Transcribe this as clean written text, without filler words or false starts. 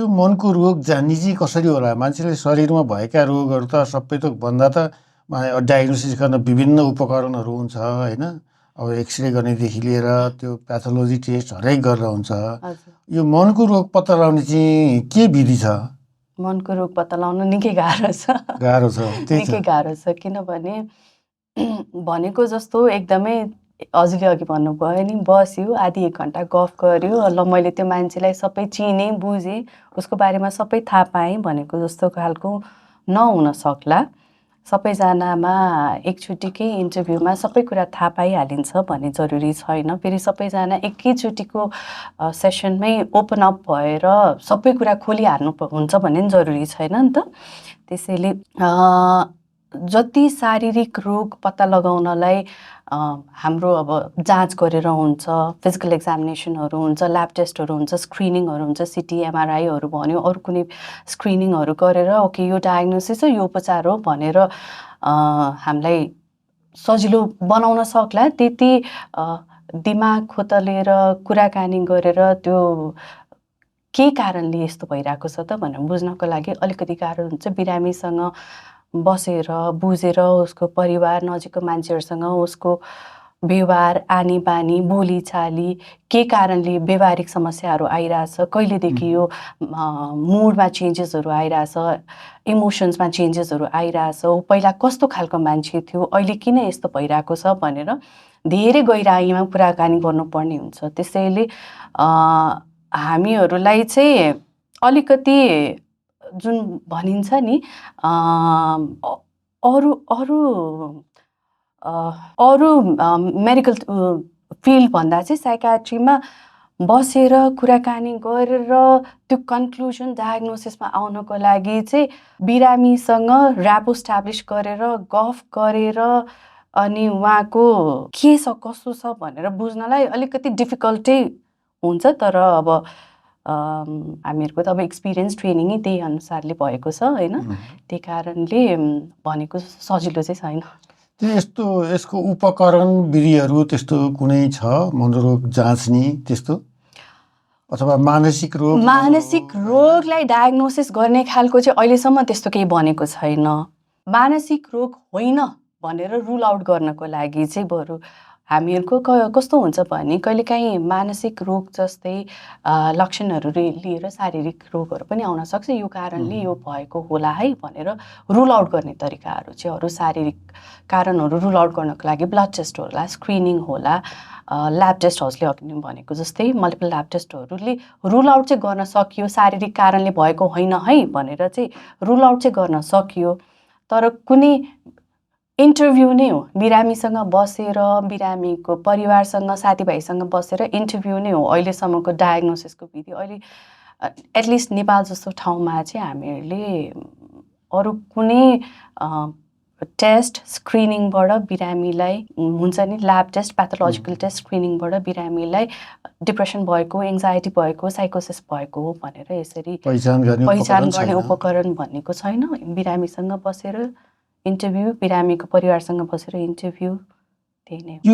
यो मनको रोग जान्ने चाहिँ कसरी होला? मान्छेले शरीरमा भएका रोगहरू त सबै थोक भन्दा त डायग्नोसिस गर्न विभिन्न उपकरणहरू हुन्छ होइन? अब एक्सरे गर्नेदेखि लिएर त्यो प्याथोलोजी टेस्ट हरेक गरेर हुन्छ। यो मनको रोग पत्ता लगाउने चाहिँ के विधि छ? मनको रोग पत्ता लगाउन निकै गाह्रो छ। निकै गाह्रो छ, किनभने भनेको जस्तो एकदमै हजुरले अघि भन्नुभयो नि, बस्यो आधी 1 घन्टा गफ गर्यो, ल मैले त्यो मान्छेलाई सबै चिनेँ बुझेँ, उसको बारेमा सबै थाहा पाएँ भनेको जस्तो खालको नहुन सक्ला। सबैजनामा एकचोटिकै इन्टरभ्यूमा सबै कुरा थाहा पाइहालिन्छ भन्ने जरुरी छैन। फेरि सबैजना एकैचोटिको सेसनमै ओपन अप भएर सबै कुरा खोलिहाल्नु हुन्छ भन्ने पनि जरुरी छैन नि त। त्यसैले जति शारीरिक रोग पत्ता लगाउनलाई हाम्रो अब जाँच गरेर हुन्छ, फिजिकल एक्जामिनेसनहरू हुन्छ, ल्याब टेस्टहरू हुन्छ, स्क्रिनिङहरू हुन्छ, सिटी एमआरआईहरू भन्यो, अरू कुनै स्क्रिनिङहरू गरेर ओके यो डायग्नोसिस हो, यो उपचार हो भनेर हामीलाई सजिलो बनाउन सक्ला। त्यति दिमाग खोतलेर कुराकानी गरेर त्यो के कारणले यस्तो भइरहेको छ त भनेर बुझ्नको लागि अलिकति गाह्रो हुन्छ। बिरामीसँग बसेर बुझेर उसको परिवार नजिकको मान्छेहरूसँग उसको व्यवहार, आनी बानी, बोलीचाली के कारणले व्यवहारिक समस्याहरू आइरहेछ, कहिलेदेखि यो मुडमा चेन्जेसहरू आइरहेछ, इमोसन्समा चेन्जेसहरू आइरहेछ, पहिला कस्तो खालको मान्छे थियो, अहिले किन यस्तो भइरहेको छ भनेर धेरै गहिराइमा कुराकानी गर्नुपर्ने हुन्छ। त्यसैले हामीहरूलाई चाहिँ अलिकति जुन भनिन्छ नि अरू मेडिकल फिल्ड भन्दा चाहिँ साइकाट्रीमा बसेर कुराकानी गरेर त्यो कन्क्लुजन डायग्नोसिसमा आउनको लागि चाहिँ बिरामीसँग ऱ्यापो स्ट्याब्लिस गरेर गफ गरेर अनि उहाँको के छ कस्तो छ भनेर बुझ्नलाई अलिकति डिफिकल्टै हुन्छ। तर अब हामीहरूको त अब एक्सपिरियन्स ट्रेनिङै त्यही अनुसारले भएको छ होइन, त्यही कारणले भनेको सजिलो चाहिँ छैन। यसको उपकरण विधिहरू त्यस्तो कुनै छ मनोरोग जाँच्ने त्यस्तो, अथवा मानसिक रोगलाई डायग्नोसिस गर्ने खालको चाहिँ अहिलेसम्म त्यस्तो केही बनेको छैन। मानसिक रोग होइन भनेर रुल आउट गर्नको लागि चाहिँ बरु हामीहरूको कस्तो हुन्छ भने कहिलेकाहीँ मानसिक रोग जस्तै लक्षणहरू लिएर शारीरिक रोगहरू पनि आउन सक्छ। यो कारणले यो भएको होला है भनेर रुल आउट गर्ने तरिकाहरू चाहिँ अरू शारीरिक कारणहरू रुल आउट गर्नको लागि ब्लड टेस्ट होला, स्क्रिनिङ होला, ल्याब टेस्ट हजुरले अघि भनेको जस्तै मल्टिपल ल्याब टेस्टहरूले रुल आउट चाहिँ गर्न सकियो। शारीरिक कारणले भएको होइन है भनेर चाहिँ रुल आउट चाहिँ गर्न सकियो। तर कुनै इन्टरभ्यू नै हो, बिरामीसँग बसेर बिरामीको परिवारसँग साथीभाइसँग बसेर इन्टरभ्यू नै हो अहिलेसम्मको डायग्नोसिसको विधि। अहिले एटलिस्ट नेपाल जस्तो ठाउँमा चाहिँ हामीहरूले अरू कुनै टेस्ट स्क्रिनिङबाट बिरामीलाई हुन्छ नि, ल्याब टेस्ट प्याथोलोजिकल टेस्ट स्क्रिनिङबाट बिरामीलाई डिप्रेसन भएको, एङ्जाइटी भएको, साइकोसिस भएको हो भनेर यसरी पहिचान गर्ने उपकरण भनेको छैन। बिरामीसँग बसेर इन्टरभ्यू, बिरामीको परिवारसँग बसेर इन्टरभ्यू, त्यही नै हो।